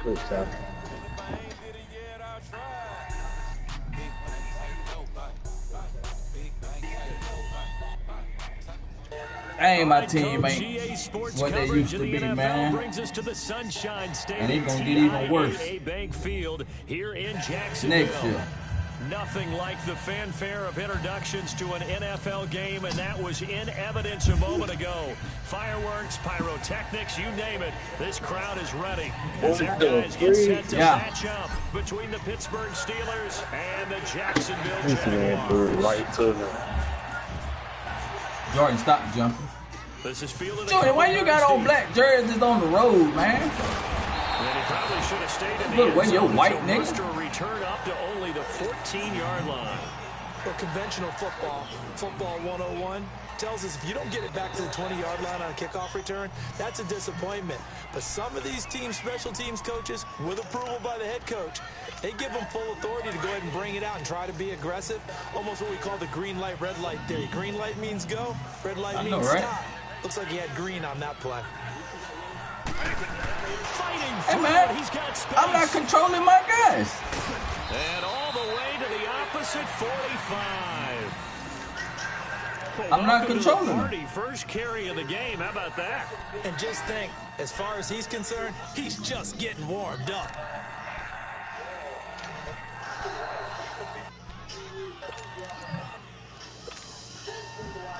Good job. Ain't my team ain't what they used to be, man. Brings us to the Sunshine State And it's gonna get even worse Bank Field here in Jacksonville. next year. Nothing like the fanfare of introductions to an NFL game, and that was in evidence a moment ago. Fireworks, pyrotechnics, you name it. This crowd is ready as their guys get set to match up between the Pittsburgh Steelers and the Jacksonville Jaguars. Right to them. Jordan, stop jumping. This is fielded. Jordan, why you got on black jerseys on the road, man? And he probably should have stayed in the Look, where your white nigga? To return up to only the 14-yard line. Well, conventional football 101, tells us if you don't get it back to the 20-yard line on a kickoff return, that's a disappointment. But some of these teams, special teams coaches, with approval by the head coach, they give them full authority to go ahead and bring it out and try to be aggressive. Almost what we call the green light, red light theory. Green light means go, red light means stop. Looks like he had green on that play. Hey, man, I'm not controlling my guys. And all the way to the opposite 45. I'm not controlling him. First carry of the game. How about that? And just think, as far as he's concerned, he's just getting warmed up.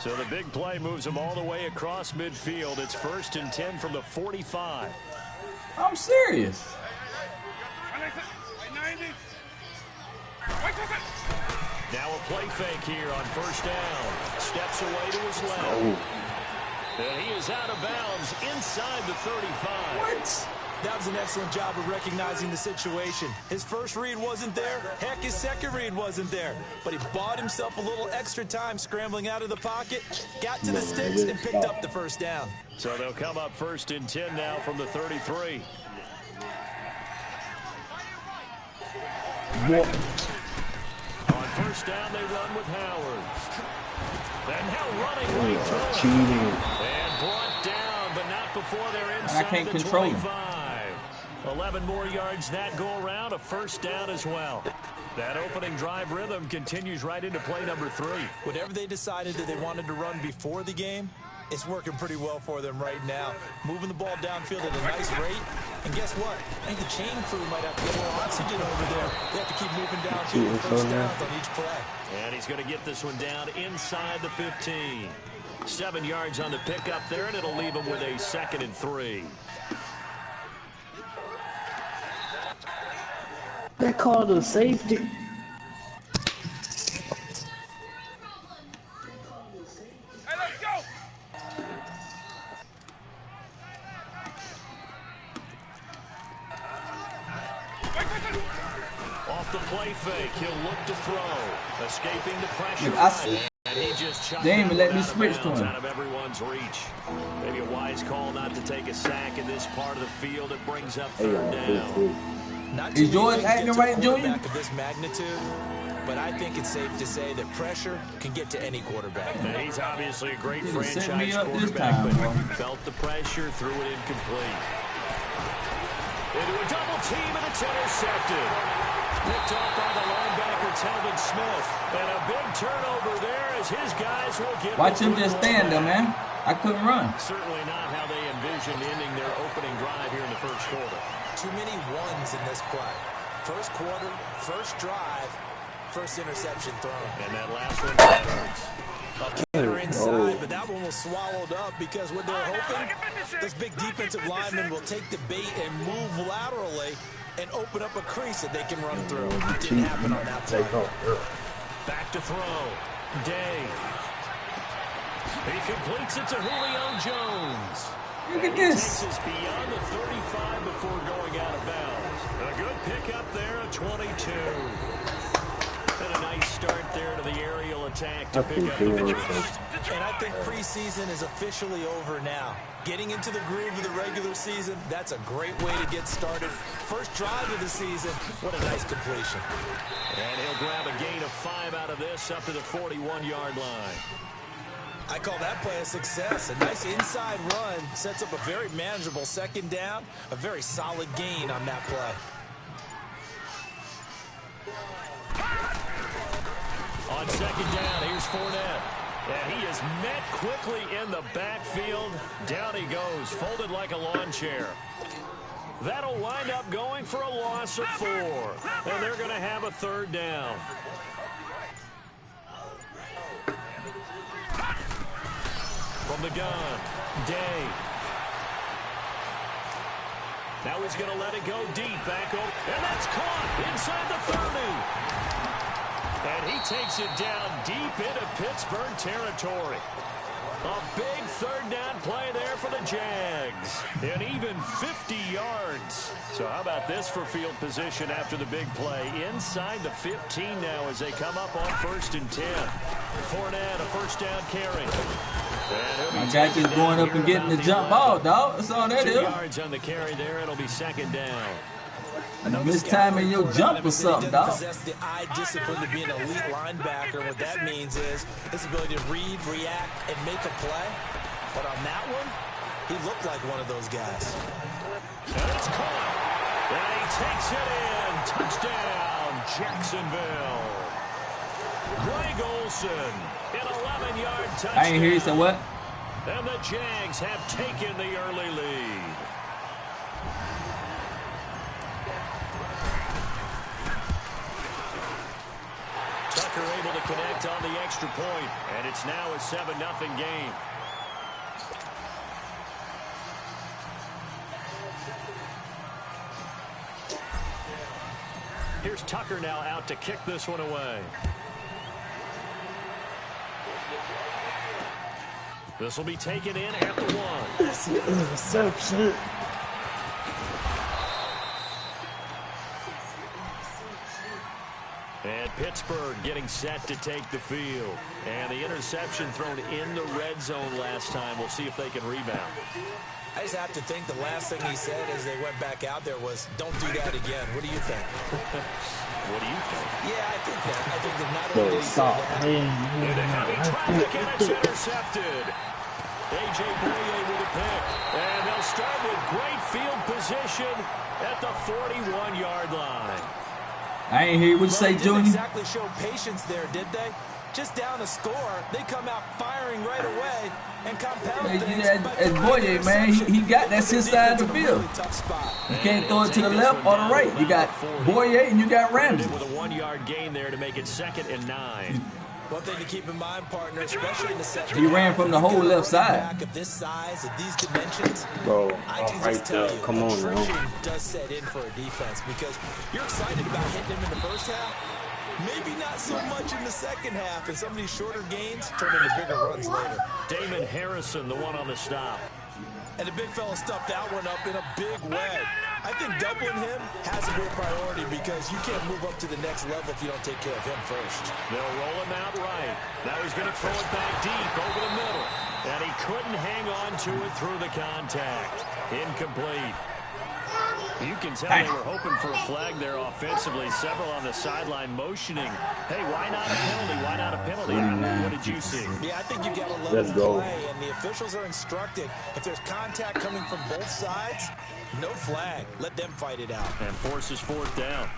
So the big play moves him all the way across midfield. It's 1st and 10 from the 45. I'm serious. Now a play fake here on 1st down. Steps away to his left. And he is out of bounds inside the 35. What? That was an excellent job of recognizing the situation. His first read wasn't there. Heck, his second read wasn't there. But he bought himself a little extra time scrambling out of the pocket, got to the sticks, and picked up the 1st down. So they'll come up 1st and 10 now from the 33. What? On 1st down, they run with Howard. And now running right through Cheating. and brought down, but not before they're inside I can't the control 25. 11 more yards that go around, a 1st down as well. That opening drive rhythm continues right into play number 3. Whatever they decided that they wanted to run before the game, it's working pretty well for them right now. Moving the ball downfield at a nice rate. And guess what? I think the chain crew might have to get a little oxygen over there. They have to keep moving downfield with 1st downs on each play. And he's going to get this one down inside the 15. 7 yards on the pickup there, and it'll leave him with a 2nd and 3. They called a safety. Hey, let's go! Off the play fake, he'll look to throw. Escaping the pressure. And he just they didn't even let me switch to him. Out of everyone's reach. Maybe a wise call not to take a sack in this part of the field. It brings up 3rd down. Is George acting right, Junior? Of this magnitude, but I think it's safe to say that pressure can get to any quarterback. Now, he's obviously a great Set franchise me up quarterback, this time, but bro. felt the pressure, threw it incomplete. Into a double team, and it's intercepted. Picked off by the linebacker, Telvin Smith. And a big turnover there as his guys will get... Watch him just stand there, man. I couldn't run. Certainly not how they envisioned ending their opening drive here in the 1st quarter. Too many ones in this play. 1st quarter, 1st drive, 1st interception thrown. And that last one hurts. They're inside, but that one was swallowed up because what they're hoping, those big defensive linemen will take the bait and move laterally and open up a crease that they can run through. It didn't happen on that play. Back to throw. Day. He completes it to Julio Jones. Look at this. Takes us beyond the 35 before going out of bounds. A good pickup there, a 22. And a nice start there to the aerial attack to pick up the first. And I think preseason is officially over now. Getting into the groove of the regular season, that's a great way to get started. 1st drive of the season, what a nice completion. And he'll grab a gain of 5 out of this up to the 41-yard line. I call that play a success. A nice inside run sets up a very manageable second down, a very solid gain on that play. On second down, here's Fournette. And he is met quickly in the backfield. Down he goes, folded like a lawn chair. That'll wind up going for a loss of 4. And they're going to have a third down. From the gun, Day. Now he's going to let it go deep, back over. And that's caught inside the 30. And he takes it down deep into Pittsburgh territory. A big third down play there for the Jags. And even 50 yards. So how about this for field position after the big play? Inside the 15 now as they come up on 1st and 10. Fournette, a first down carry. My guy just going up and getting the jump ball, dog. That's all that is. 2 yards on the carry there. It'll be second down. Mistiming your jump or something, dog. Possess the eye discipline to be an elite linebacker. What that means is his ability to read, react, and make a play. But on that one, he looked like one of those guys. And it's caught. And he takes it in. Touchdown, Jacksonville. Greg Olsen, an 11-yard touchdown. I ain't hear you say what? And the Jags have taken the early lead. Tucker able to connect on the extra point, and it's now a 7-0 game. Here's Tucker now out to kick this one away. This will be taken in at the 1. That's an interception. And Pittsburgh getting set to take the field. And the interception thrown in the red zone last time. We'll see if they can rebound. I just have to think the last thing he said as they went back out there was, don't do that again. What do you think? What do you think? Yeah, I think that. I think that not only did he say that. Into heavy traffic, and it's intercepted. A.J. Boye with a pick. And they'll start with great field position at the 41-yard line. I ain't hear what you say, Junior. Didn't exactly show patience there, did they? Just down a score, they come out firing right away and compound things. As Boye, man, he got that's his side of the field. You can't throw it to the left or the right. You got Boye and you got Ramsey. With a 1-yard gain there to make it 2nd and 9. One thing to keep in mind, partner, especially in the second He ran from the whole left side. Of this size, of these dimensions, Bro, I can right just tell there. you, Come on, attrition man. does set in for a defense because you're excited about hitting him in the first half. Maybe not so much in the second half, and some of these shorter gains turn into bigger runs later. Damon Harrison, the one on the stop. And the big fella stuffed that one up in a big way. I think doubling him has to be a priority because you can't move up to the next level if you don't take care of him first. They'll roll him out right. Now he's going to throw it back deep over the middle. And he couldn't hang on to it through the contact. Incomplete. You can tell they were hoping for a flag there offensively. Several on the sideline motioning. Hey, why not a penalty? Why not a penalty? What did you see? Yeah, I think you've got to let him play, and the officials are instructed. If there's contact coming from both sides, no flag. Let them fight it out. And forces 4th down.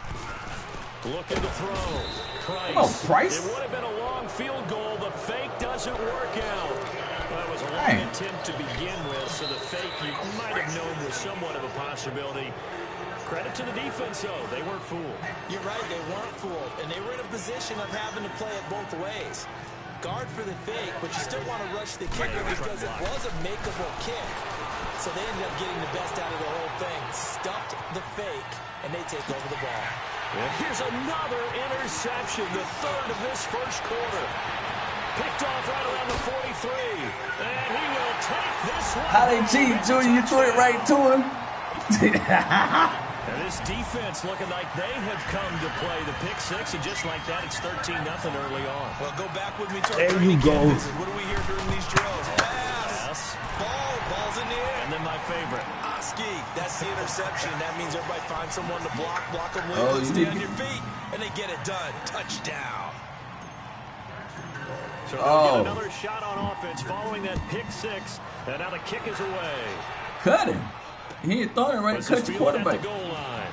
Looking to throw. Price. Oh, Price. It would have been a long field goal. The fake doesn't work out. Well, it was a long attempt to begin with, so the fake you might have known was somewhat of a possibility. Credit to the defense, though. They weren't fooled. You're right, they weren't fooled. And they were in a position of having to play it both ways. Guard for the fake, but you still want to rush the kicker because it was a makeable kick. So they ended up getting the best out of the whole thing. Stuffed the fake, and they take over the ball. And here's another interception, the 3rd of this first quarter. Picked off right around the 43. And he will take this one. How they cheat, Junior? You threw it right to him. And this defense looking like they have come to play the pick 6, and just like that, it's 13-0 early on. Well, go back with me to our There you go. What do we hear during these drills? Pass. Ball's in the air. And then my favorite. Oski, that's the interception. That means everybody finds someone to block them with, Oh, stay on your feet, and they get it done. Touchdown. So they'll get another shot on offense following that pick six. And now the kick is away. Cut him. He ain't throwing it right. Cut your quarterback. At the goal line.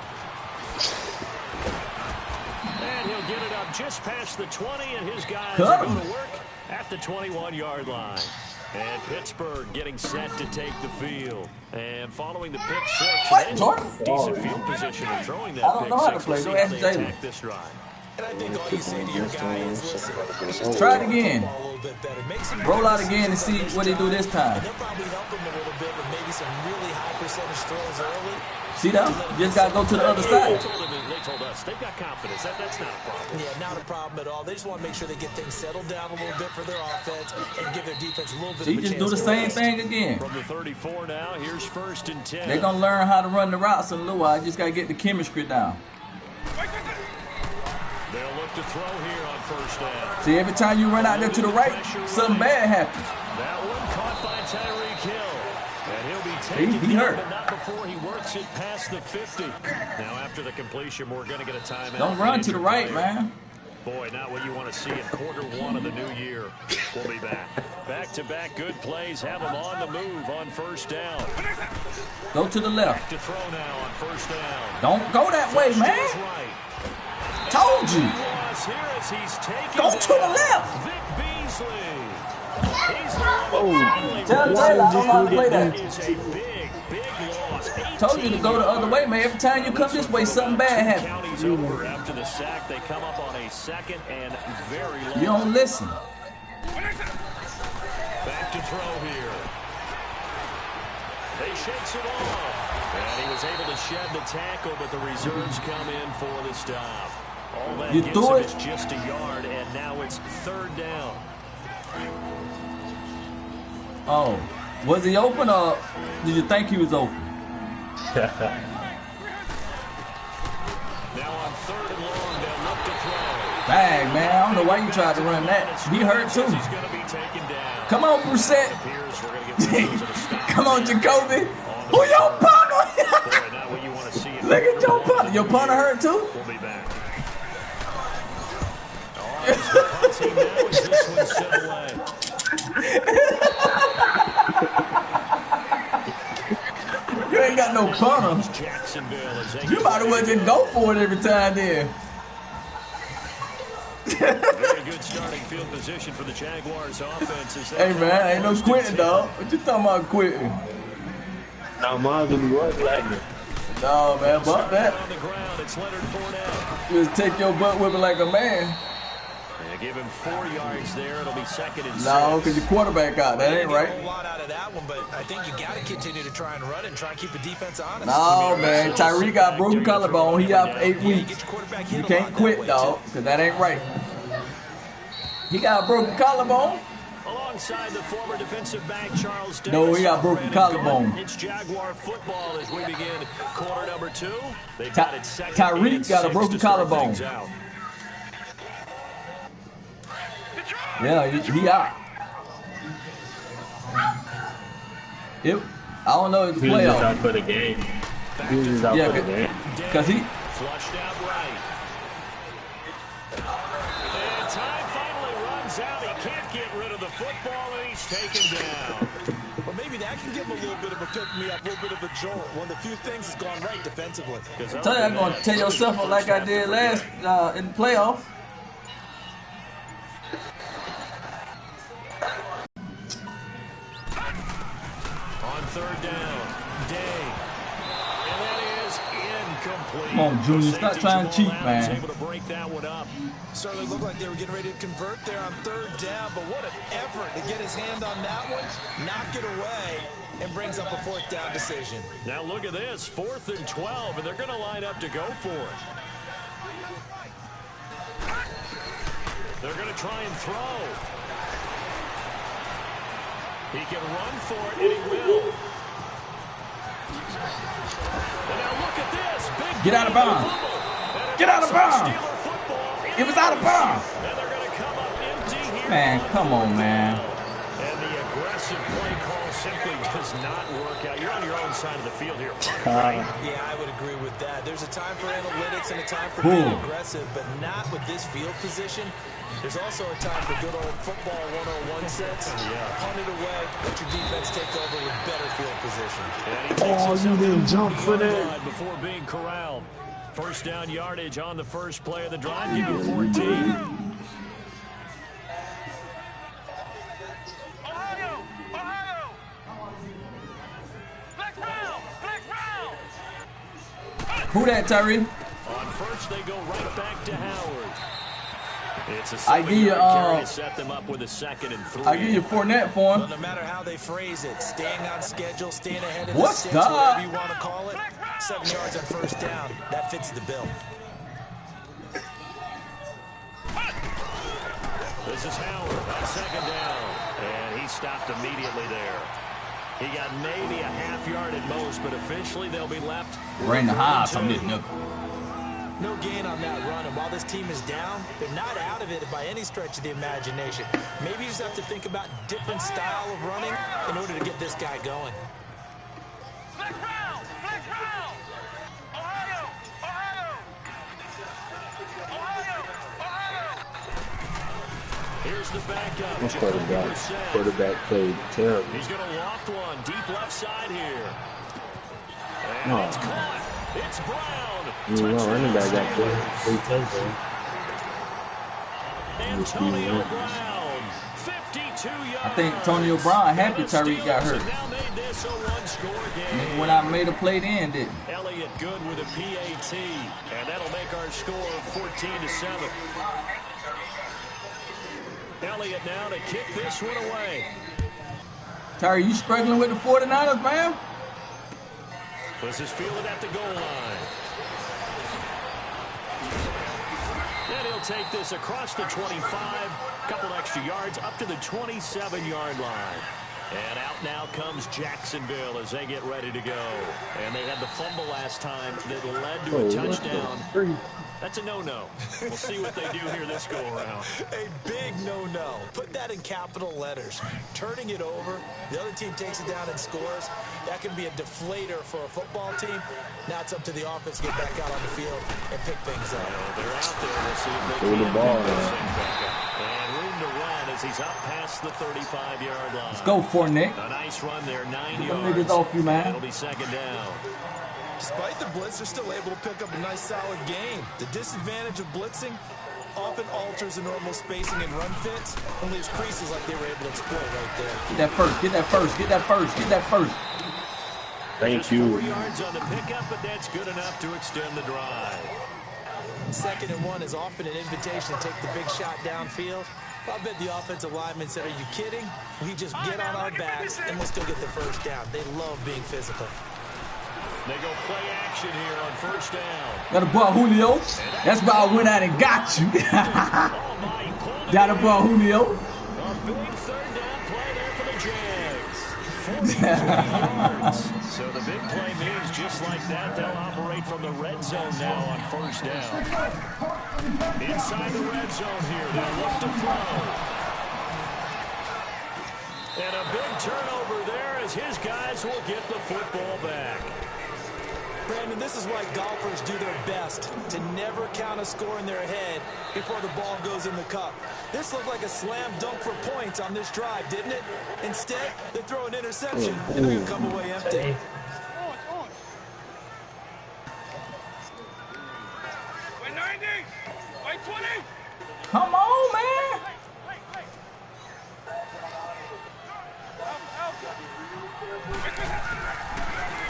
And he'll get it up just past the 20, and his guys go to work at the 21-yard line. And Pittsburgh getting set to take the field. And following the pick six, decent field position and throwing that I don't know how to play. Go ask Jalen. This drive. And I think all you say to your guy is, listen, try it again. Roll out again and see what he do this time. And they'll probably help him a little bit with maybe some really high percentage throws early. See that? You just got to go to the other side. They told us they've got confidence. That's not a problem. Yeah, not a problem at all. They just want to make sure they get things settled down a little bit for their offense and give their defense a little bit of a chance. Just do the same thing again. From the 34 now, here's 1st and 10. They're going to learn how to run the routes in a little while. Just got to get the chemistry down. They'll look to throw here on 1st down. See, every time you run out there to the right, something bad happens. That one caught by Tyreek Hill. And he'll be taken hurt. but not before he works it past the 50. Now, after the completion, we're going to get a timeout. Don't run to the right, man. Boy, not what you want to see in Q1 of the new year. We'll be back. Back-to-back good plays have them on the move on 1st down. Go to the left. Back to throw now on 1st down. Don't go that way, man. Told you. Go to the left. Vic Beasley. Tell Taylor I don't know how to play that. Is a big loss. Told you to go the other way, man. Every time you come this way, something bad happens. County's over after the sack. They come up on a 2nd and very long. You don't listen. Back to throw here. They shakes it off. And he was able to shed the tackle, but the reserves come in for the stop. All that you gives do him it. is just a yard, and now it's 3rd down. Oh, was he open or did you think he was open? Now on 3rd and long, they'll look to throw. Dang, man, I don't know why you tried to run that. He hurt too. He's going to be taken down. Come on, Brissett. Come on, Jacoby. Who your punter? Look at your punter. Your punter hurt too? We'll be back. Now is this one set away. You ain't got no punter. You might as well just go for it every time then. Very good starting field position for the Jaguars offense. Hey man, ain't no quitting, dog. What you talking about quitting? No, mine's gonna be worth like it. No, man, bump that. On the ground, it's Leonard Fournette. Just take your butt whipping like a man. And give him 4 yards there. It'll be 2nd and 6. No, because your quarterback out. That ain't right. A whole lot out of that one, but I think you got to continue to try and run and try and keep the defense honest. No, man. Tyreek got broken collarbone. He out for 8 weeks. You can't quit, dog, because that ain't right. He got a broken collarbone. Alongside the former defensive back Charles Davis. No, he got broken collarbone. It's Jaguar football as we begin quarter number 2. Tyreek got a broken collarbone. Yeah, he out. I don't know if the playoff. He's out for the game. He's out for the game. Because he flushed out right. And time finally runs out. He can't get rid of the football, and he's taken down. Well, maybe that can give him a little bit of a pick-me-up, a little bit of a jolt. One of the few things that's gone right defensively. I tell you, I'm going to tear yourself up like I did last in the playoff. On 3rd down, Day. And that is incomplete. Come on, Junior, stop trying to cheat, man. Able to break that one up. Certainly looked like they were getting ready to convert there on 3rd down, but what an effort to get his hand on that one, knock it away, and brings up a 4th down decision. Now look at this, 4th and 12, and they're going to line up to go for it. They're going to try and throw. He can run for it, and he will. And now look at this. Big Get out of bounds. Get out of bounds. It was out of bounds. And they're going to come up empty here. Man, come on, man. And the aggressive play call simply does not work out. You're on your own side of the field here. Yeah, I would agree with that. There's a time for analytics and a time for being aggressive, but not with this field position. There's also a time for good old football 101 sets. Punt it away, let your defense take over with better field position. Oh, you didn't jump for that. Before being corralled. First down yardage on the first play of the drive. Give him 14. Who that, Terry? On first, they go right back to Howard. It's a I give you carry to set them up with a 2nd and 3. I give you Fournette for him. Well, no matter how they phrase it, staying on schedule, staying ahead of What's the sticks, that? whatever you want to call it, 7 yards on first down. That fits the bill. This is Howard on 2nd down, and he stopped immediately there. He got maybe a half yard at most, but officially they'll be left. Bring the highs on this nickel. No gain on that run, and while this team is down, they're not out of it by any stretch of the imagination. Maybe you just have to think about different style of running in order to get this guy going. Flex round! Flex round! Ohio! Ohio! Ohio! Ohio! Here's the backup. Quarterback played terrible. He's going to loft one deep left side here. And it's caught. It's Brown. Running back got 3 touchdowns. Antonio Brown, 52 yards. I think Antonio Brown happy Tyreek got hurt. Now made this a one-score game. When I made a play, then didn't. Elliott good with a PAT, and that'll make our score 14-7. Elliott now to kick this one away. Terry, you struggling with the 49ers, man? This is fielded at the goal line. And he'll take this across the 25, couple extra yards up to the 27-yard line. And out now comes Jacksonville as they get ready to go. And they had the fumble last time that led to a touchdown. That's a no-no. We'll see what they do here this go-around. A big no-no. Put that in capital letters. Turning it over, the other team takes it down and scores. That can be a deflator for a football team. Now it's up to the offense to get back out on the field and pick things up. They're out there. We'll see if they Throw the can ball, pick this thing back up. And room to run as he's up past the 35-yard line. Let's go, Fournette. A nice run there, 9 Them yards. niggas off you, man. It'll be 2nd down. Despite the blitz, they're still able to pick up a nice, solid gain. The disadvantage of blitzing often alters the normal spacing and run fits and leaves creases like they were able to exploit right there. Get that first, get that first, get that first, get that first. Thank you. 4 yards on the pickup, but that's good enough to extend the drive. 2nd and 1 is often an invitation to take the big shot downfield. I bet the offensive linemen said, are you kidding? We just get on our backs and we'll still get the first down. They love being physical. They go play action here on first down. Got a ball, Julio. That's why I went out and got you. Got a ball, Julio. A big 3rd down play there for the Jags. 43 yards. So the big play means just like that, they'll operate from the red zone now on first down. Inside the red zone here, they'll look to throw. And a big turnover there as his guys will get the football back. Brandon, this is why golfers do their best to never count a score in their head before the ball goes in the cup. This looked like a slam dunk for points on this drive, didn't it? Instead, they throw an interception and they're going to come away empty. Wait 90! Wait 20! Come on, man.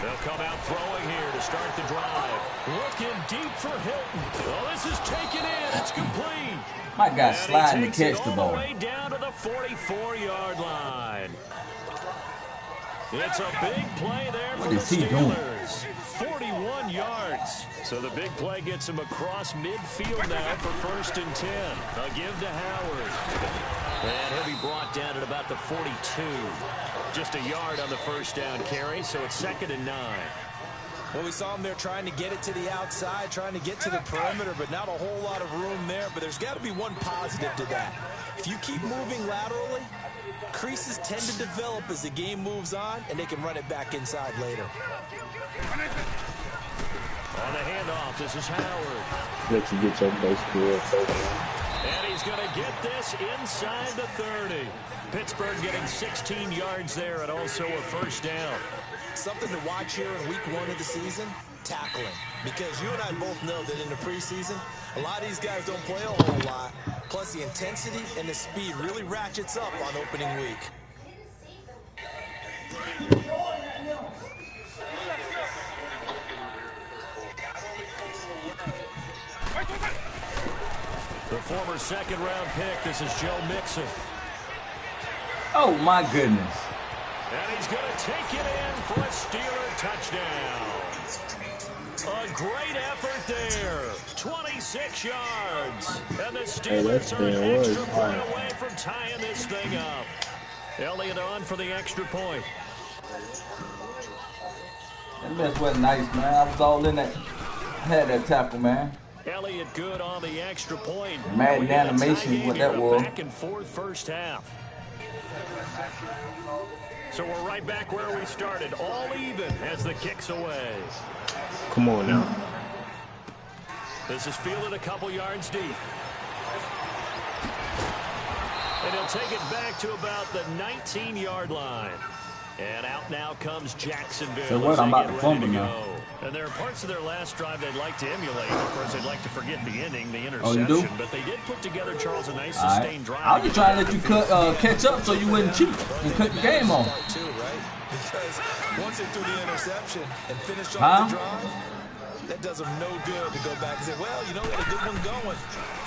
They'll come out throwing here to start the drive. Looking deep for Hilton. Oh, this is taken in. It's complete. My guy sliding to catch the ball. All the way down to the 44-yard line. It's a big play there for the Steelers. 41 yards. So the big play gets him across midfield now for 1st and 10. A give to Howard. And he'll be brought down at about the 42. Just a yard on the first down carry, so it's 2nd and 9. Well, we saw him there trying to get it to the outside, trying to get to the perimeter, but not a whole lot of room there. But there's got to be one positive to that. If you keep moving laterally, creases tend to develop as the game moves on, and they can run it back inside later. On the handoff, this is Howard. Let you get your base score. And he's is going to get this inside the 30. Pittsburgh getting 16 yards there and also a first down. Something to watch here in week 1 of the season, tackling. Because you and I both know that in the preseason, a lot of these guys don't play a whole lot. Plus, the intensity and the speed really ratchets up on opening week. The former second-round pick, this is Joe Mixon. Oh, my goodness. And he's going to take it in for a Steeler touchdown. A great effort there. 26 yards. And the Steelers are an extra point away from tying this thing up. Elliott on for the extra point. That mess wasn't nice, man. I was all in that. I had that tackle, man. Elliott good on the extra point. Madden animation is what that was. Back and forth first half. So we're right back where we started, all even as the kick's away. Come on now. This is fielded a couple yards deep. And he'll take it back to about the 19-yard line. And out now comes Jacksonville. So what? I'm about to fumble now. And there are parts of their last drive they'd like to emulate. Of course, they'd like to forget the inning, the interception. Oh, you do? But they did put together, Charles, a nice sustained drive. I was just trying to let you catch up so you wouldn't cheat and cut the game off. Too, right? Because once they threw the interception and finished off the drive, that does them no good to go back and say, well, you know, we had a good one going.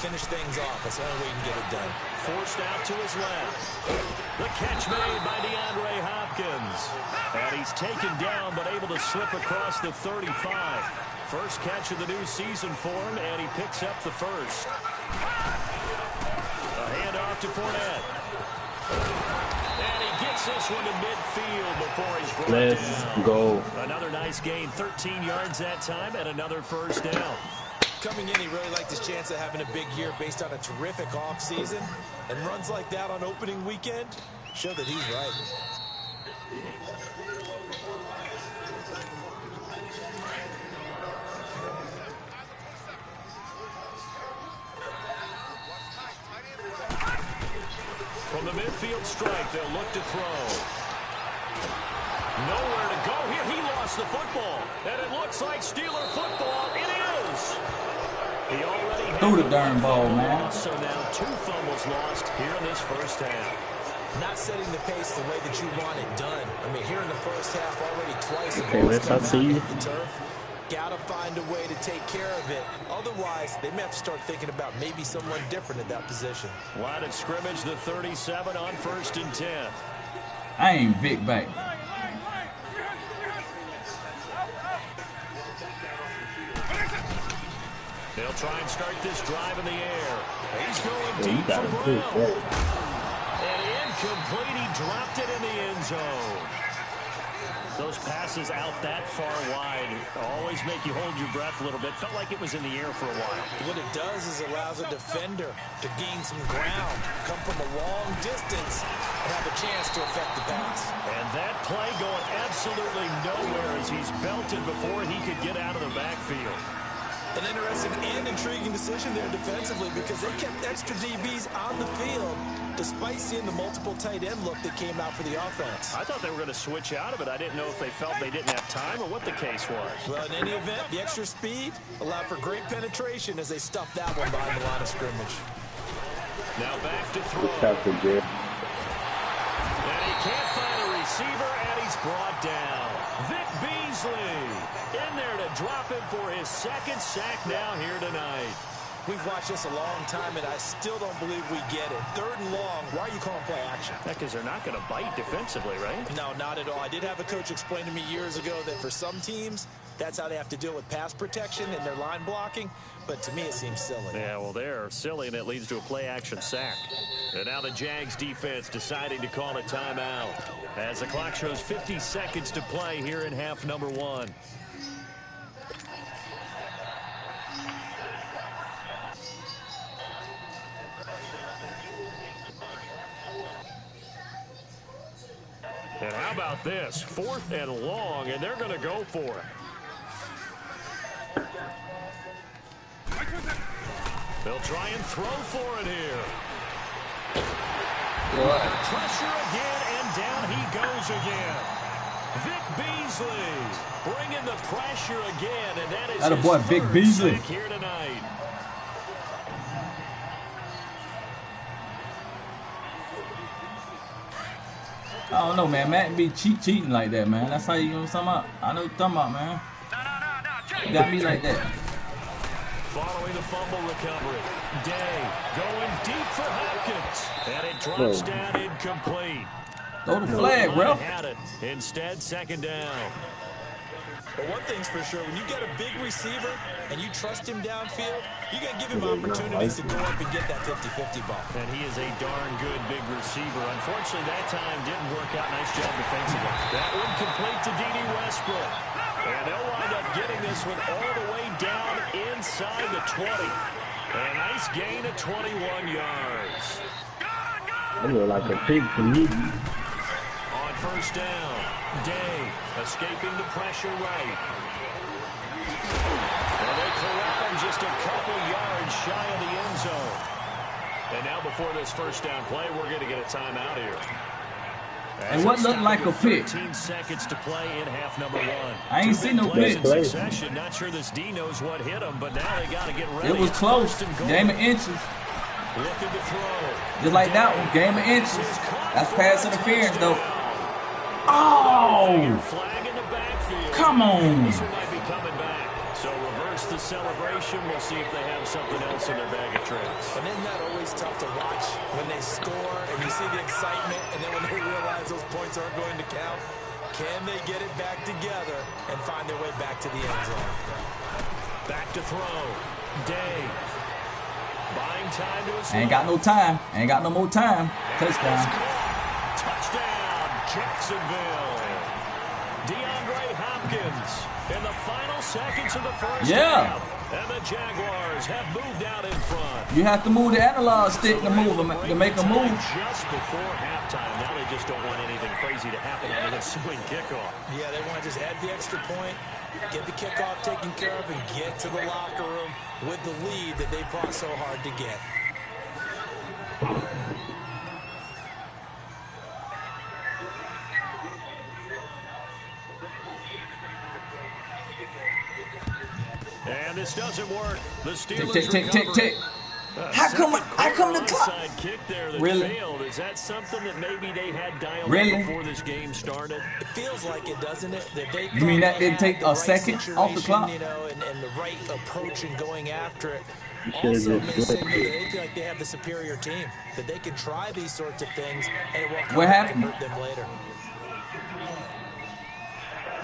Finish things off. That's the only way you can get it done. Forced out to his left. The catch made by DeAndre Hopkins. And he's taken down, but able to slip across the 35. First catch of the new season for him, and he picks up the first. A handoff to Fournette. And he gets this one to midfield before he's brought down. Let's go. Another nice gain, 13 yards that time, and another first down. Coming in, he really liked his chance of having a big year based on a terrific offseason. And runs like that on opening weekend show that he's right. From the midfield strike, they'll look to throw. Nowhere to go here. He lost the football. And it looks like Steeler football. It is. He already threw the darn ball, man. So now 2 fumbles lost here in this first half. Not setting the pace the way that you want it done. I mean, here in the first half, already twice. Okay, let's see. The turf. Gotta find a way to take care of it. Otherwise, they may have to start thinking about maybe someone different at that position. Line of scrimmage, the 37 on 1st and 10. I ain't Vic back. They'll try and start this drive in the air. He's going deep got for him. Brown. And incomplete, he dropped it in the end zone. Those passes out that far wide always make you hold your breath a little bit. Felt like it was in the air for a while. What it does is allows a defender to gain some ground, come from a long distance, and have a chance to affect the pass. And that play going absolutely nowhere as he's belted before he could get out of the backfield. An interesting and intriguing decision there defensively because they kept extra DBs on the field despite seeing the multiple tight end look that came out for the offense. I thought they were going to switch out of it. I didn't know if they felt they didn't have time or what the case was. Well, in any event, the extra speed allowed for great penetration as they stuffed that one behind the line of scrimmage. Now back to throw. Captain Jay. And he can't find a receiver, and he's brought down. Vic Beasley in there to drop him for his 2nd sack now here tonight. We've watched this a long time, and I still don't believe we get it. 3rd and long, why are you calling play action? Because they're not going to bite defensively, right? No, not at all. I did have a coach explain to me years ago that for some teams, that's how they have to deal with pass protection and their line blocking. But to me, it seems silly. Yeah, well, they're silly, and it leads to a play-action sack. And now the Jags defense deciding to call a timeout as the clock shows 50 seconds to play here in half number 1. And how about this? 4th and long, and they're going to go for it. They'll try and throw for it here. What? Pressure again, and down he goes again. Vic Beasley bringing the pressure again, and that is That a his boy, Vic third Beasley. sack here tonight. I don't know, man. Matt be cheating like that, man. That's how you know what I'm talking about. I know what you're talking about, man. You got me like that. Following the fumble recovery, Day going deep for Hopkins, and it drops down incomplete. Throw the flag, bro. Had it. Instead, second down. But one thing's for sure, when you get a big receiver and you trust him downfield, you're going to give him opportunities to go up and get that 50-50 ball. And he is a darn good big receiver. Unfortunately, that time didn't work out. Nice job defensively. That one complete to D.D. Westbrook. And they'll wind up getting this one all the way down inside the 20. And a nice gain of 21 yards. That look like a pig to me. On first down, Day escaping the pressure right. And they corral him just a couple yards shy of the end zone. And now before this first down play, we're going to get a timeout here. And what looked like a pick? 13 seconds to play in half number one. I ain't seen no pick. Succession. Not sure this D knows what hit him, but now they got to get ready. It was close. Game of inches. Looking to throw. Just like that one. Game of inches. That's pass interference, though. Oh! Flag in the backfield. Come on. This one might be coming back. So reverse the celebration. We'll see if they have something else in their bag of tricks. And isn't that always tough to watch when they score and you see the excitement, and then when they realize those points aren't going to count? Can they get it back together and find their way back to the end zone? Back to throw. Day. Buying time to his Ain't got no time. Ain't got no more time. Touchdown. Touchdown, Jacksonville. DeAndre Hopkins in the final seconds of the first half. And the Jaguars have moved out in front. You have to move the analog stick to move them, to make a move. Just before halftime. Now they just don't want anything crazy to happen on the ensuing kickoff. Yeah, they want to just add the extra point, get the kickoff taken care of, and get to the locker room with the lead that they fought so hard to get. And this doesn't work. The Steelers Tick. How come the clock? Kick there that Really? failed. Is that something that maybe they had dialed Really? up before this game started? It feels like it, doesn't it? That they You mean that didn't take the a second off the clock? You know, and the right approach in going after it. should've Also just may flipped signal that it. they feel like they have the superior team, that they can try these sorts of things, and it won't come What back and happened? hurt them later.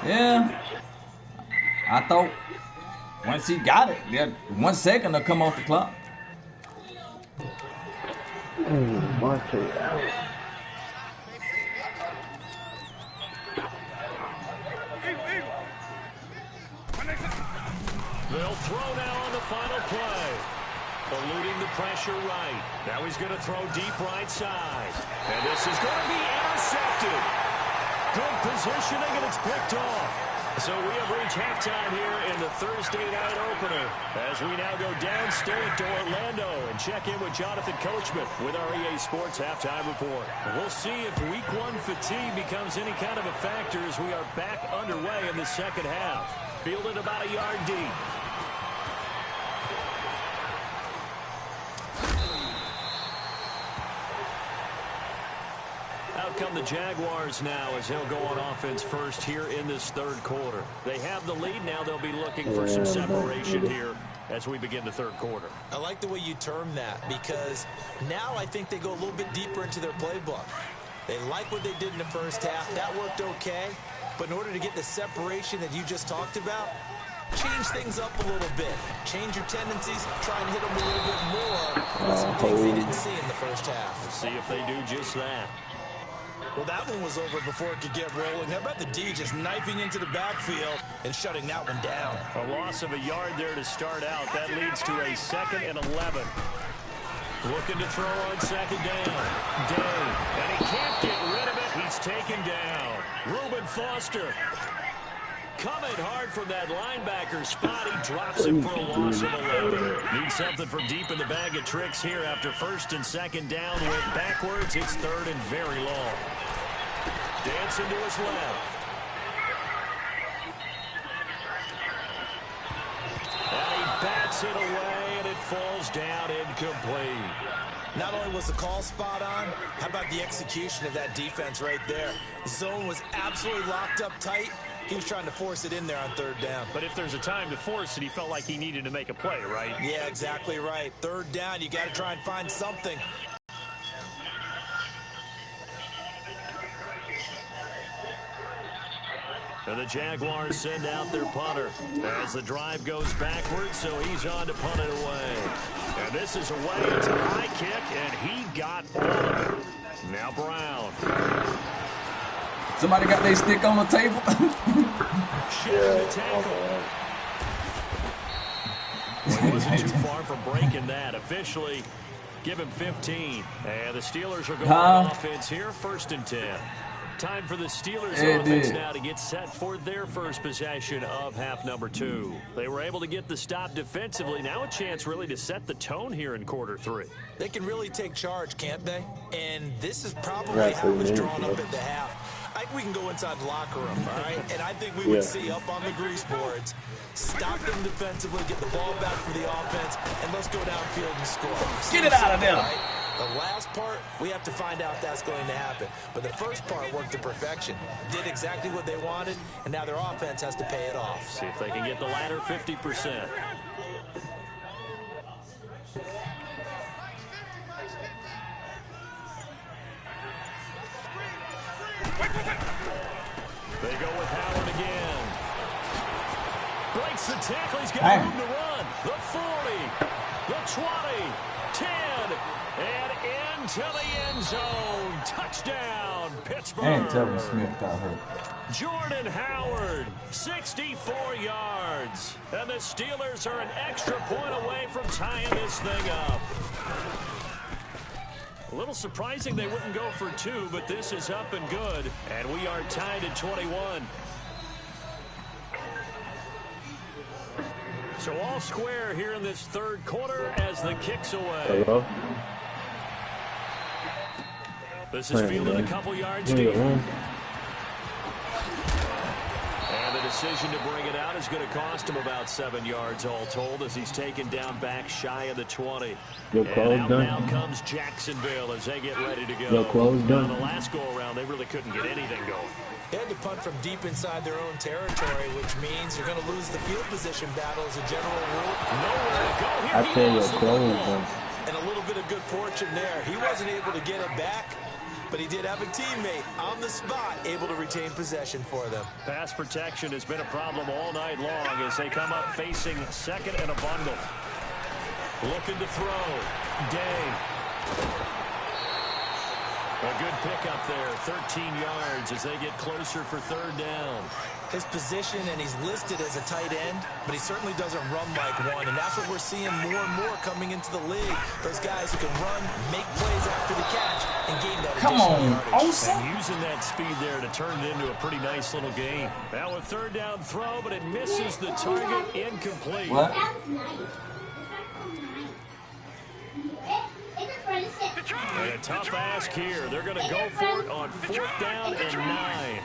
Yeah. I thought once he got it, yeah, 1 second to come off the clock. They'll throw now on the final play. Eluding the pressure right. Now he's going to throw deep right side. And this is going to be intercepted. Good positioning, and it's picked off. So we have reached halftime here in the Thursday night opener as we now go downstate to Orlando and check in with Jonathan Coachman with our EA Sports Halftime Report. We'll see if Week 1 fatigue becomes any kind of a factor as we are back underway in the second half. Fielded about a yard deep. Out come the Jaguars now as they'll go on offense first here in this third quarter. They have the lead now. They'll be looking for some separation here as we begin the third quarter. I like the way you term that, because now I think they go a little bit deeper into their playbook. They like what they did in the first half. That worked okay. But in order to get the separation that you just talked about, change things up a little bit. Change your tendencies. Try and hit them a little bit more with some things they didn't see in the first half. We'll see if they do just that. Well, that one was over before it could get rolling. How about the D just knifing into the backfield and shutting that one down? A loss of a yard there to start out. That leads to a 2nd and 11. Looking to throw on second down. Day. And he can't get rid of it. He's taken down. Reuben Foster. Coming hard from that linebacker spot. He drops him for a loss of 11. Needs something from deep in the bag of tricks here after 1st and 2nd down. Went backwards. It's 3rd and very long. Dancing to his left. And he bats it away, and it falls down incomplete. Not only was the call spot on, how about the execution of that defense right there? The zone was absolutely locked up tight. He was trying to force it in there on 3rd down. But if there's a time to force it, he felt like he needed to make a play, right? Yeah, exactly right. 3rd down, you got to try and find something. And the Jaguars send out their punter as the drive goes backwards, so he's on to punt it away. And this is away. It's a high kick, and he got all of it. Now Brown. Somebody got their stick on the table. Shifting the tackle. Well, he wasn't too far from breaking that. Officially, give him 15. And the Steelers are going on offense here, 1st and 10. Time for the Steelers offense now to get set for their first possession of half number 2. They were able to get the stop defensively. Now a chance really to set the tone here in quarter 3. They can really take charge, can't they? And this is probably how it was drawn up at the half. I think we can go inside the locker room, all right? And I think we would see up on the grease boards, stop them defensively, get the ball back for the offense, and let's go downfield and score. Get it out of there. Right? The last part, we have to find out if that's going to happen. But the first part worked to perfection. Did exactly what they wanted, and now their offense has to pay it off. See if they can get the latter 50%. They go with Howard again. Breaks the tackle. He's got room to run. The 40, the 20, 10, and into the end zone. Touchdown, Pittsburgh. And Telvin Smith got hurt. Jordan Howard, 64 yards. And the Steelers are an extra point away from tying this thing up. A little surprising they wouldn't go for 2, but this is up and good. And we are tied at 21. So all square here in this 3rd quarter as the kick's away. Hello? This is fielded a couple yards deep. And the decision to bring it out is going to cost him about 7 yards all told as he's taken down back shy of the 20. And now comes Jacksonville as they get ready to go. Done. The last go-around, they really couldn't get anything going. They had to punt from deep inside their own territory, which means you're going to lose the field position battle as a general rule. Nowhere to go here. I tell you, close done. And a little bit of good fortune there. He wasn't able to get it back, but he did have a teammate on the spot able to retain possession for them. Pass protection has been a problem all night long as they come up facing 2nd and a bundle. Looking to throw. Day. A good pickup there, 13 yards as they get closer for 3rd down. His position, and he's listed as a tight end, but he certainly doesn't run like one, and that's what we're seeing more and more coming into the league. Those guys who can run, make plays after the catch, and gain that additional yardage. And using that speed there to turn it into a pretty nice little game. Now a 3rd down throw, but it misses the target, incomplete. What? And a tough ask here. They're going to go for it on 4th down and 9.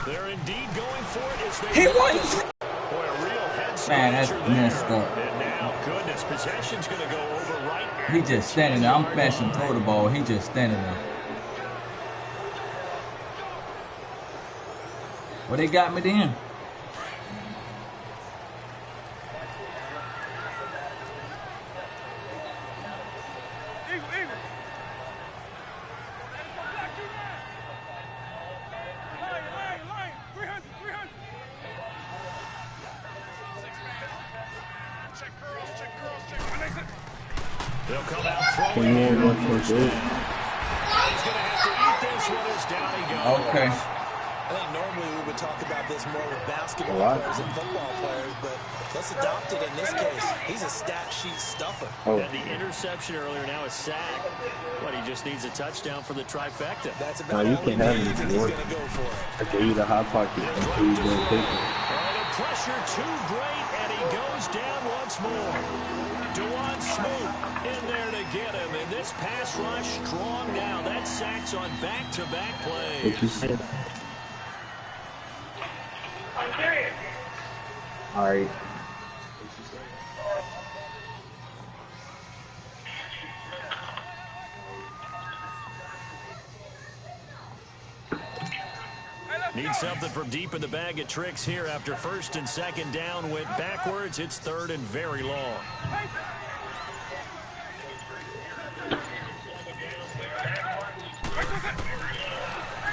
They're indeed going for it as they... He won! Boy, a real head Man, that's scratcher messed there. up. And now, goodness, possession's going to go over right now. He just standing there. I'm flashing throw the ball. He just standing there. Well, they got me then. They'll come out throwing here on 1st down. He's going to have to eat this one as down he goes. Okay. I think normally we would talk about this more with basketball players and football players, but let's adopt it in this case. He's a stat sheet stuffer. And the interception earlier, now a sack. But he just needs a touchdown for the trifecta. That's about all he needs, and he's going to go for it. I gave you the hot pocket. And the pressure too great, and he goes down once more. Dewan Smoot in there to get him, and this pass rush strong now. That sacks on back-to-back plays. What you said? All right. Need something from deep in the bag of tricks here after first and second down went backwards. It's third and very long.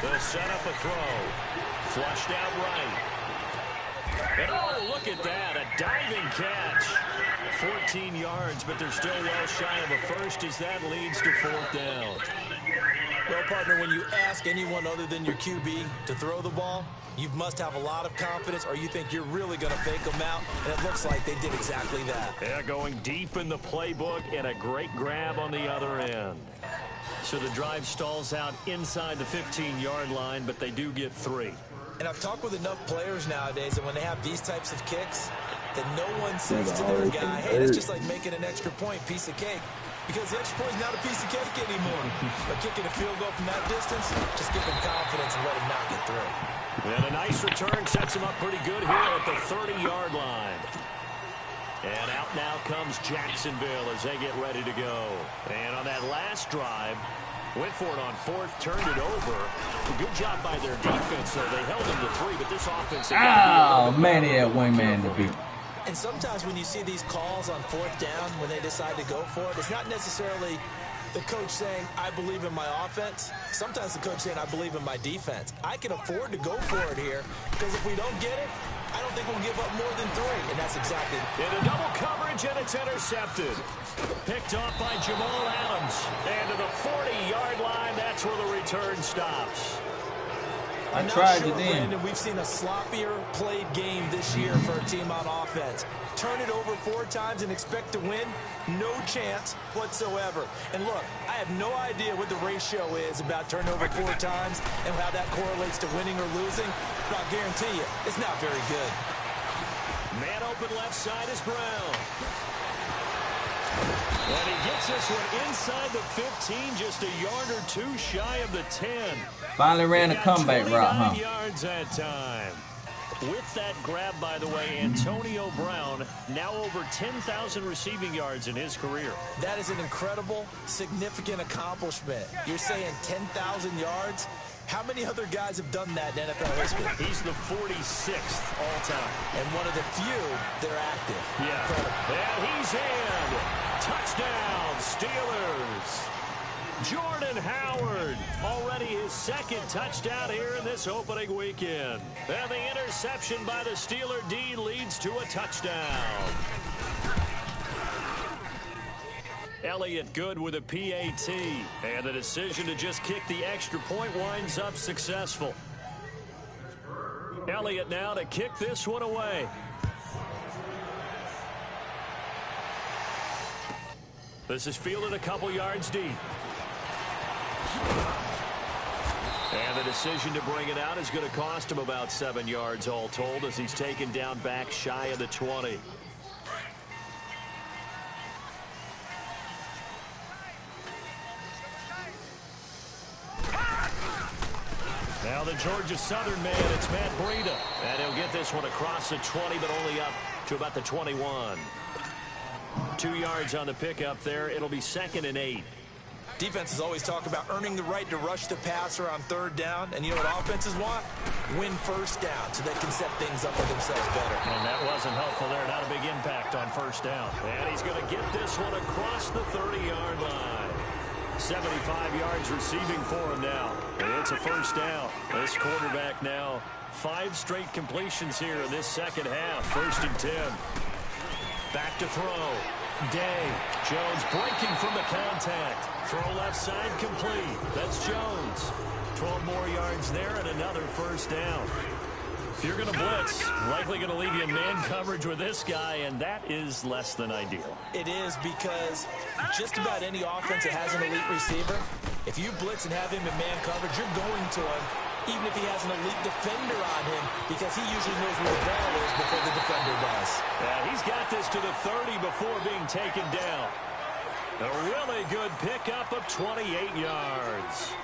They'll set up a throw. Flushed out right. And oh, look at that, a diving catch. 14 yards, but they're still well shy of a first as that leads to fourth down. Well, partner, when you ask anyone other than your QB to throw the ball, you must have a lot of confidence, or you think you're really going to fake them out, and it looks like they did exactly that. Yeah, going deep in the playbook and a great grab on the other end. So the drive stalls out inside the 15-yard line, but they do get 3. And I've talked with enough players nowadays that when they have these types of kicks, that no one says to their guy, hey, that's just like making an extra point, piece of cake. Because the extra point is not a piece of cake anymore. But kicking a field goal from that distance, just give him confidence and let him not get through. And a nice return sets him up pretty good here at the 30-yard line. And out now comes Jacksonville as they get ready to go. And on that last drive, went for it on fourth, turned it over. Good job by their defense, though. They held them to 3, but this offense... Oh, man, he had wingman to beat. And sometimes when you see these calls on fourth down, when they decide to go for it, it's not necessarily the coach saying, I believe in my offense. Sometimes the coach saying, I believe in my defense. I can afford to go for it here, because if we don't get it, I don't think we'll give up more than 3. And that's exactly... In a double coverage, and it's intercepted. Picked off by Jamal Adams. And to the 40-yard line, that's where the return stops. I tried it then. Brandon, we've seen a sloppier played game this year for a team on offense. Turn it over 4 times and expect to win? No chance whatsoever. And look, I have no idea what the ratio is about turnover 4 times and how that correlates to winning or losing, but I'll guarantee you, it's not very good. Man open left side is Brown. And he gets this one inside the 15, just a yard or 2 shy of the 10. Finally ran a comeback route, huh? Yards that time. With that grab, by the way, Antonio Brown now over 10,000 receiving yards in his career. That is an incredible, significant accomplishment. You're saying 10,000 yards? How many other guys have done that in NFL history? He's the 46th all-time. And one of the few that are active. Yeah. Incredible. And he's in. Touchdown, Steelers. Jordan Howard, already his 2nd touchdown here in this opening weekend. And the interception by the Steeler D leads to a touchdown. Elliott good with a PAT. And the decision to just kick the extra point winds up successful. Elliott now to kick this one away. This is fielded a couple yards deep. And the decision to bring it out is going to cost him about 7 yards all told as he's taken down back shy of the 20. Now the Georgia Southern man, it's Matt Breida. And he'll get this one across the 20, but only up to about the 21. 2 yards on the pickup there. It'll be 2nd and 8. Defenses always talk about earning the right to rush the passer on 3rd down. And you know what offenses want? Win 1st down so they can set things up for themselves better. And that wasn't helpful there. Not a big impact on 1st down. And he's going to get this one across the 30-yard line. 75 yards receiving for him now. And it's a 1st down. This quarterback now 5 straight completions here in this 2nd half. 1st and 10. Back to throw. Day. Jones breaking from the contact. Throw left side complete. That's Jones. 12 more yards there and another first down. If you're going to blitz, likely going to leave you in man coverage with this guy, and that is less than ideal. It is, because just about any offense that has an elite receiver, if you blitz and have him in man coverage, you're going to him, even if he has an elite defender on him, because he usually knows where the ball is before the defender does. Yeah, he's got this to the 30 before being taken down. A really good pickup of 28 yards.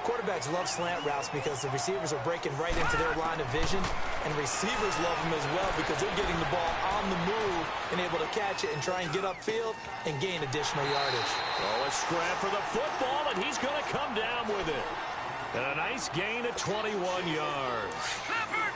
Quarterbacks love slant routes because the receivers are breaking right into their line of vision, and receivers love them as well because they're getting the ball on the move and able to catch it and try and get upfield and gain additional yardage. Oh, a scrap for the football, and he's going to come down with it. And a nice gain of 21 yards.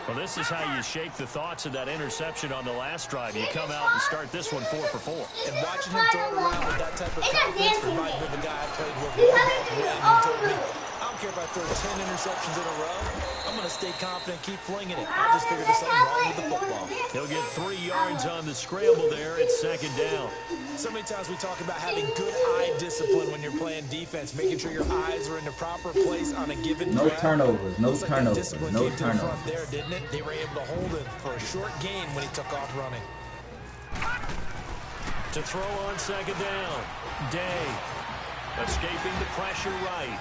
Well, this is how you shake the thoughts of that interception on the last drive. You come out and start this one 4 for 4. And watching him throw it around with that type of confidence reminds me of a guy I played with way back when, who told me, I don't care if I throw 10 interceptions in a row. I'm going to stay confident, keep flinging it. I just figured there's something wrong with the football. He'll get 3 yards on the scramble there. It's second down. So many times we talk about having good eye discipline when you're playing defense, making sure your eyes are in the proper place on a given No grab. turnovers, no Looks like that turnovers, discipline no came to the front turnovers. there, didn't it? They were able to hold it for a short gain when he took off running. To throw on second down. Day. Escaping the pressure right.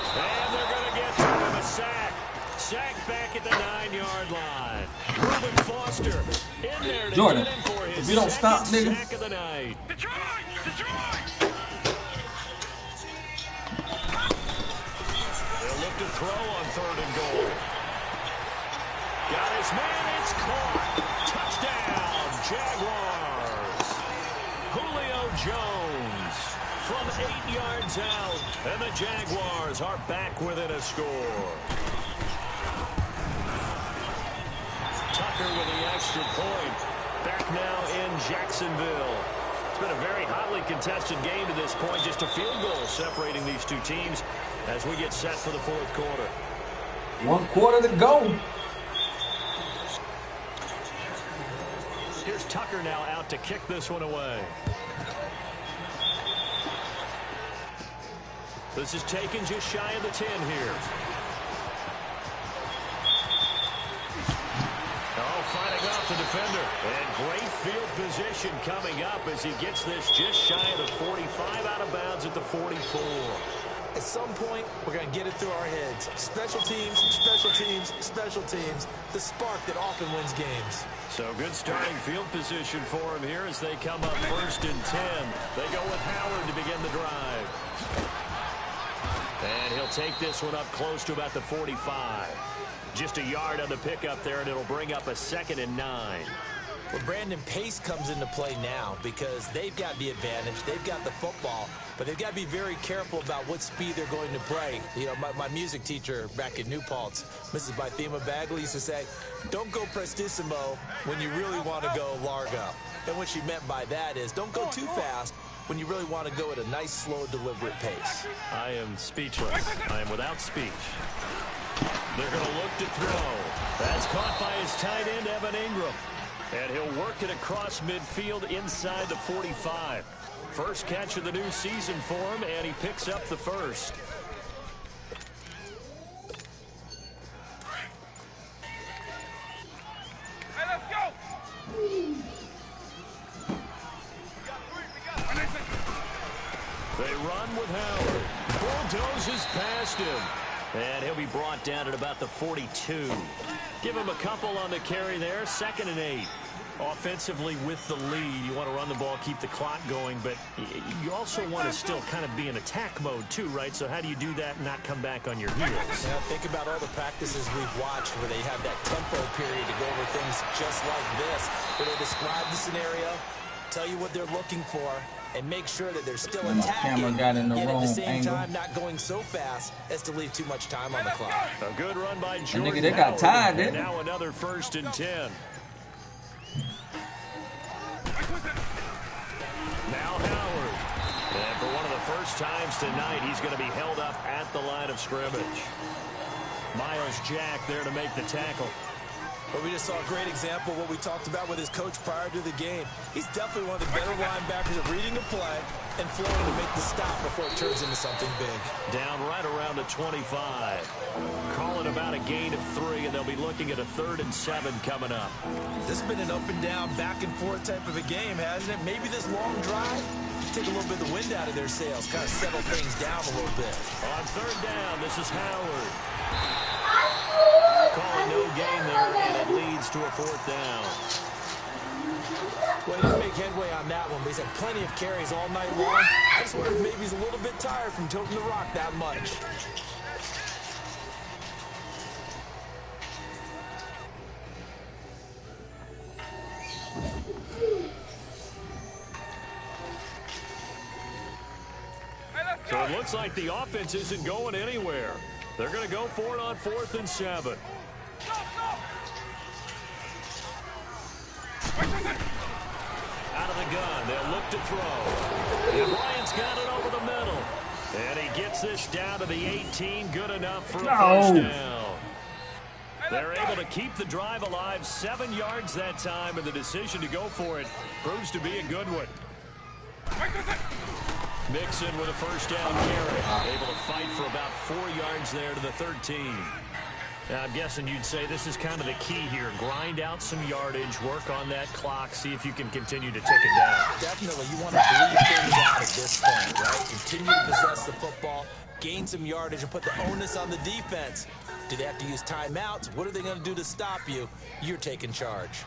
And they're going to get to him. A sack. Sack back at the 9-yard line. Reuben Foster in there to Jordan, get him for his if you don't stop, second nigga. sack of the night. Detroit! Detroit! They'll look to throw on 3rd and goal. Got his man. It's caught. Touchdown, Jaguars. Julio Jones from 8 yards out, and the Jaguars are back within a score. Tucker with the extra point. Back now in Jacksonville. It's been a very hotly contested game to this point. Just a field goal separating these two teams as we get set for the 4th quarter. 1 quarter to go. Here's Tucker now out to kick this one away. This is taken just shy of the 10 here. Oh, fighting off the defender. And great field position coming up as he gets this just shy of the 45, out of bounds at the 44. At some point, we're going to get it through our heads. Special teams, special teams, special teams. The spark that often wins games. So good starting field position for him here as they come up 1st and 10. They go with Howard to begin the drive. And he'll take this one up close to about the 45. Just a yard on the pickup there, and it'll bring up a 2nd and 9. Well, Brandon, pace comes into play now because they've got the advantage. They've got the football, but they've got to be very careful about what speed they're going to play. You know, my music teacher back in New Paltz, Mrs. Bythema Bagley, used to say, don't go prestissimo when you really want to go largo. And what she meant by that is don't go too fast when you really want to go at a nice, slow, deliberate pace. I am speechless. I am without speech. They're going to look to throw. That's caught by his tight end, Evan Ingram. And he'll work it across midfield inside the 45. First catch of the new season for him, and he picks up the first. Hey, let's go! They run with Howard. Bulldozes past him. And he'll be brought down at about the 42. Give him a couple on the carry there. 2nd and 8. Offensively with the lead, you want to run the ball, keep the clock going, but you also want to still kind of be in attack mode too, right? So how do you do that and not come back on your heels? Yeah, think about all the practices we've watched where they have that tempo period to go over things just like this, where they describe the scenario, tell you what they're looking for, and make sure that they're still attacking, camera got in the yet at wrong the same angle. time not going so fast as to leave too much time on the clock. A good run by Jordan nigga, they got Howard, tied, and didn't they? now another 1st and 10. Now Howard. And for one of the first times tonight, he's going to be held up at the line of scrimmage. Miles Jack there to make the tackle. But we just saw a great example of what we talked about with his coach prior to the game. He's definitely one of the better linebackers at reading a play and flowing to make the stop before it turns into something big. Down right around the 25. Call it about a gain of 3, and they'll be looking at a 3rd and 7 coming up. This has been an up and down, back and forth type of a game, hasn't it? Maybe this long drive take a little bit of the wind out of their sails, kind of settle things down a little bit. On 3rd down, this is Howard. Calling no gain there, and it leads to a 4th down. Well, he didn't make headway on that one, but he's had plenty of carries all night long. I just wonder if maybe he's a little bit tired from tilting the rock that much. So it looks like the offense isn't going anywhere. They're going to go for it on 4th and 7. Out of the gun, they'll look to throw. And Bryant's got it over the middle. And he gets this down to the 18, good enough for a 1st down. They're able to keep the drive alive, 7 yards that time, and the decision to go for it proves to be a good one. Mixon with a 1st down carry. Able to fight for about 4 yards there to the 13. Now, I'm guessing you'd say this is kind of the key here. Grind out some yardage, work on that clock, see if you can continue to tick it down. Definitely. You want to bleed things out at this point, right? Continue to possess the football, gain some yardage, and put the onus on the defense. Do they have to use timeouts? What are they going to do to stop you? You're taking charge.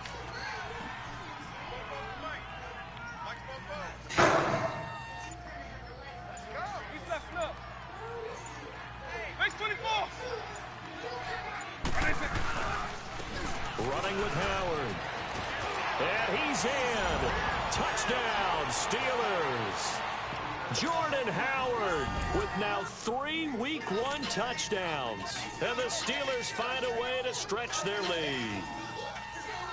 Running with Howard. And he's in. Touchdown, Steelers. Jordan Howard with now 3 Week 1 touchdowns. And the Steelers find a way to stretch their lead.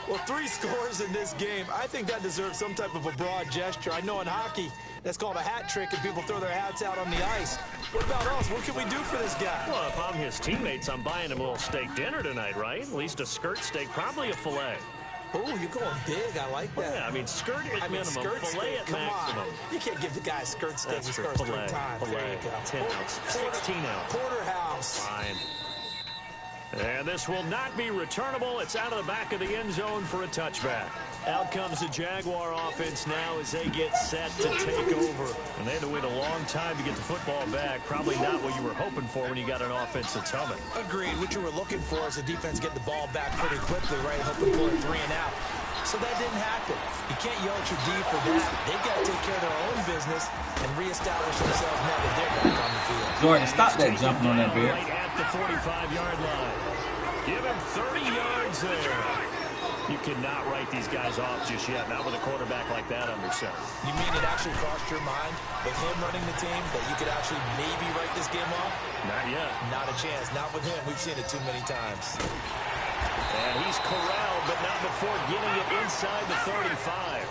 Well, 3 scores in this game. I think that deserves some type of a broad gesture. I know in hockey, that's called a hat trick, and people throw their hats out on the ice. What about us? What can we do for this guy? Well, if I'm his teammates, I'm buying him a little steak dinner tonight, right? At least a skirt steak, probably a filet. Oh, you're going big. I like that. Yeah, I mean, skirt at minimum, skirt filet steak. at Come maximum. on. You can't give the guy a skirt steak. That's He for scores 3 filet, times. There filet, you go. 10 ounce, 16 ounce. Porterhouse. Fine. And this will not be returnable. It's out of the back of the end zone for a touchback. Out comes the Jaguar offense now as they get set to take over. And they had to wait a long time to get the football back. Probably not what you were hoping for when you got an offense that's humming. Agreed. What you were looking for is the defense get the ball back pretty quickly, right? Hoping for a 3 and out. So that didn't happen. You can't yell at your D for that. They've got to take care of their own business and reestablish themselves now that they're back on the field. Jordan, stop that jumping on that bear. Right at the 45-yard line. Give him 30 yards there. You cannot write these guys off just yet, not with a quarterback like that under center. You mean it actually crossed your mind with him running the team that you could actually maybe write this game off? Not yet. Not a chance. Not with him. We've seen it too many times. And he's corralled, but not before getting it inside the 35.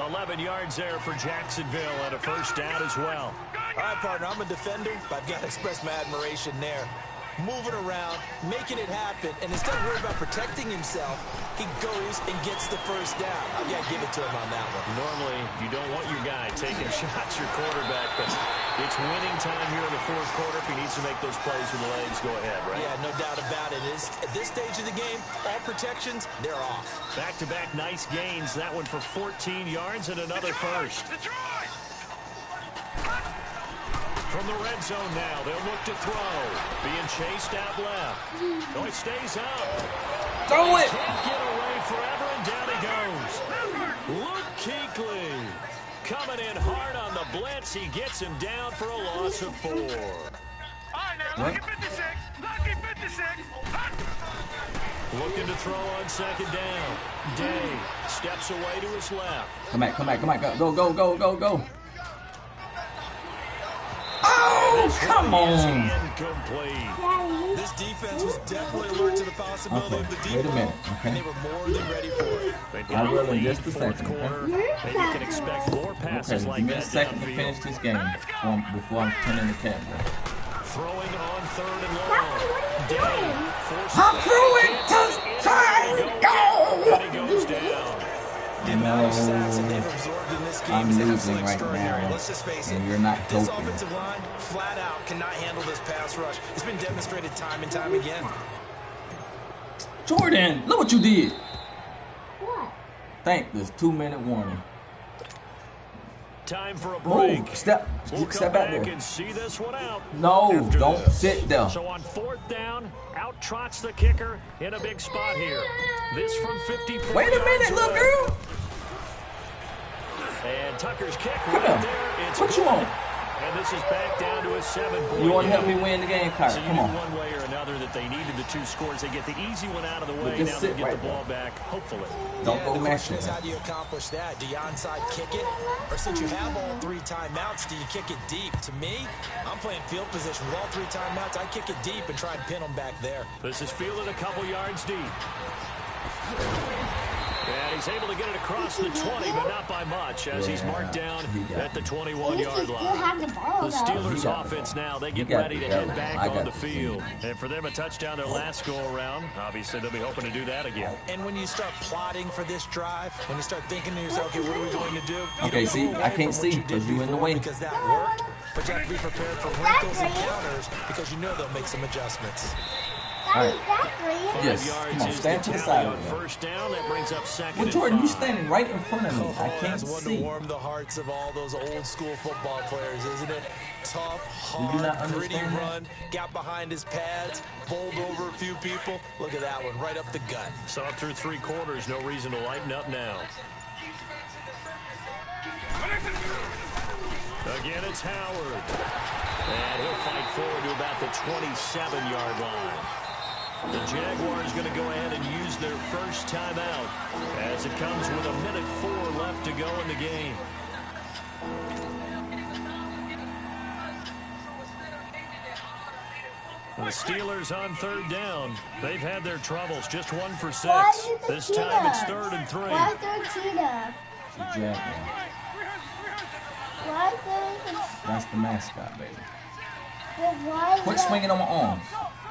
11 yards there for Jacksonville and a 1st down as well. All right, partner, I'm a defender, but I've got to express my admiration there. Moving around, making it happen, and instead of worrying about protecting himself, he goes and gets the 1st down. I've got to give it to him on that one. Normally, you don't want your guy taking shots, your quarterback, but it's winning time here in the 4th quarter. If he needs to make those plays with the legs, go ahead, right? Yeah, no doubt about it. At this stage of the game, all protections, they're off. Back-to-back nice gains. That one for 14 yards and another 1st. From the red zone now, they'll look to throw. Being chased out left. Oh, he stays up. Throw it! Can't get away forever, and down he goes. Luke Kuechly coming in hard on the blitz. He gets him down for a loss of 4. All right, now, lucky 56. Lucky 56. Looking to throw on 2nd down. Day steps away to his left. Come back, come back, come back. Go, go, go, go, go. Oh, come on. Incomplete. This defense was definitely alert to the possibility of the deep ball, and they were more than ready for it. I will in just a second. Quarter, and you can expect more passes like give me that a second to downfield. finish this game before I'm turning the camera. Throwing on 3rd and long. I'm throwing to And he goes down. The amount of sacks that they've absorbed in this game is absolutely extraordinary. Let's just face it, you're not this coping. offensive line flat out cannot handle this pass rush. It's been demonstrated time and time again. Jordan, look what you did. What? Thank this 2-minute warning. Time for a break. Move. Step We'll come back back there. and see this one out. No, after don't this. sit there. So on 4th down, out trots the kicker in a big spot here. This from 54 Wait a minute, yards little away. girl. And Tucker's kick Come right on. there. It's What good. you want? And this is back down to a 7-point. You want to help me win the game, Kyrie? So you Come knew on. one way or another that they needed the 2 scores. They get the easy one out of the way. just Now they sit get right the ball back, hopefully. Don't Yeah, go the question mashing. is, how do you accomplish that? Do you onside kick it? Or since you have all 3 timeouts, do you kick it deep? To me, I'm playing field position with all 3 timeouts. I kick it deep and try and pin them back there. This is fielded a couple yards deep. And he's able to get it across the 20, but not by much, as he's marked down at the 21-yard line. The Steelers' offense now, they get ready to head back on the field. And for them, a touchdown their last go-around. Obviously, they'll be hoping to do that again. And when you start plotting for this drive, when you start thinking to yourself, okay, what are we going to do? You Okay, don't see, go away I can't from what see you did 'cause you in the before way. Because that worked, but you have to be prepared for wrinkles and counters because you know they'll make some adjustments. All right. Yes. 5 Come yards on, is stand the to the tally side on of me. 1st down. That brings up 2nd Well, and Jordan, you 5. standing right in front of me. I can't That's one to see. warm the hearts of all those old school football players, isn't it? Tough, you not hard, gritty understand that? run, got behind his pads, bowled over a few people. Look at that one, right up the gut. So up through 3 quarters, no reason to lighten up now. Again, it's Howard. And he'll fight forward to about the 27-yard line. The Jaguars going to go ahead and use their first timeout as it comes with 1:04 left to go in the game. The Steelers on 3rd down. They've had their troubles. Just 1 for 6. This time it's 3rd and 3. Why is there a cheetah? The Jaguar. Why is there a... That's the mascot, baby. But why is Quit that... swinging on my arms.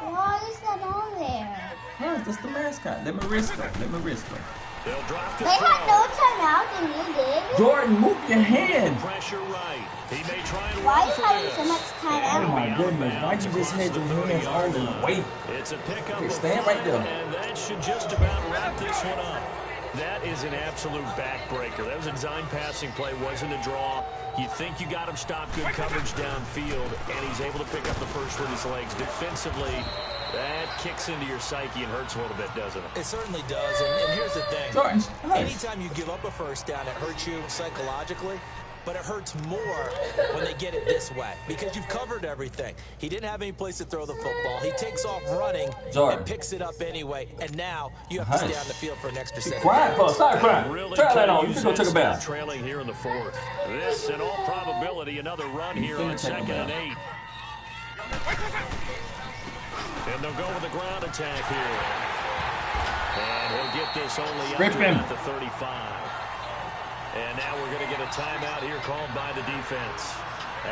Why is that on there? Huh, that's the mascot. Let me risk her. Let me risk her. They'll drop the They had no throw. timeout and you did. Jordan, move your hand. Pressure right. He may try and Why run is for having this. so much Oh timeout? my goodness. Why you just had your hands all the way? It's a pickup Okay, of stand right 5, there. and that should just about wrap this one up. That is an absolute backbreaker. That was a design passing play, wasn't a draw. You think you got him stopped, good coverage downfield, and he's able to pick up the first with his legs. Defensively, that kicks into your psyche and hurts a little bit, doesn't it? It certainly does, and here's the thing. Jordan, hush. Anytime you give up a first down, it hurts you psychologically, but it hurts more when they get it this way because you've covered everything. He didn't have any place to throw the football. He takes off running Jordan. and picks it up anyway, and now you have to stay on the field for an extra second. Quiet, folks. Stop crying. Really Try that could on. You use can go take a that bath. trailing here in the 4th. This, in all probability, another run here on take a 2nd and bath. 8. And they'll go with a ground attack here. And he'll get this only up Rip to him. about the 35. And now we're going to get a timeout here called by the defense.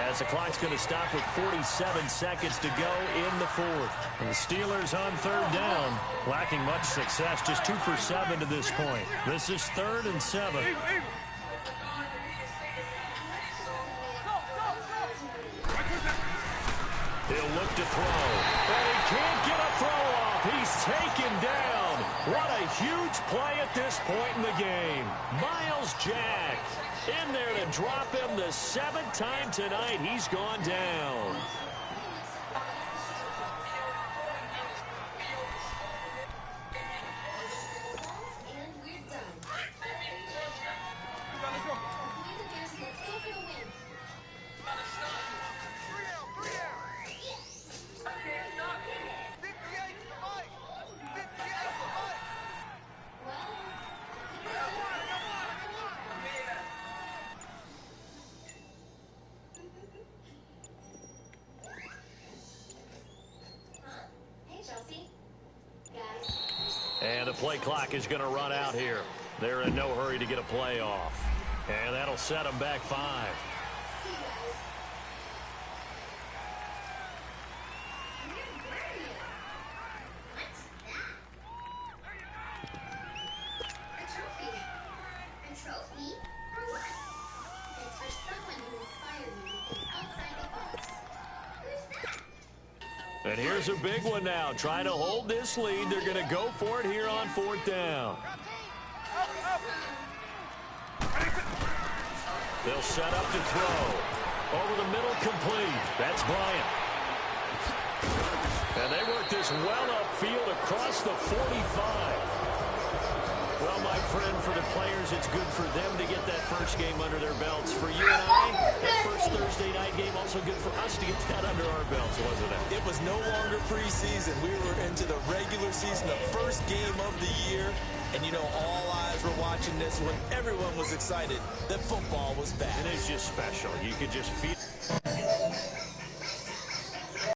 As the clock's going to stop with 47 seconds to go in the 4th. And the Steelers on 3rd down, lacking much success, just 2 for 7 to this point. This is 3rd and 7. He'll look to throw, and he can't get a throw off. He's taken down. What a huge play at this point in the game. Miles Jack in there to drop him the 7th time tonight. He's gone down. And the play clock is going to run out here. They're in no hurry to get a play off. And that'll set them back 5. And here's a big one now. Trying to hold this lead. They're going to go for it here on 4th down. They'll set up to throw. Over the middle, complete. That's Bryant. And they work this well upfield across the 45. Well, my friend, for the players, it's good for them to get that first game under their belts. For you and I, that first Thursday night game, also good for us to get that under our belts, wasn't it? It was no longer preseason. We were into the regular season, the first game of the year. And, you know, all eyes were watching this when everyone was excited that football was back. And it's just special. You could just feel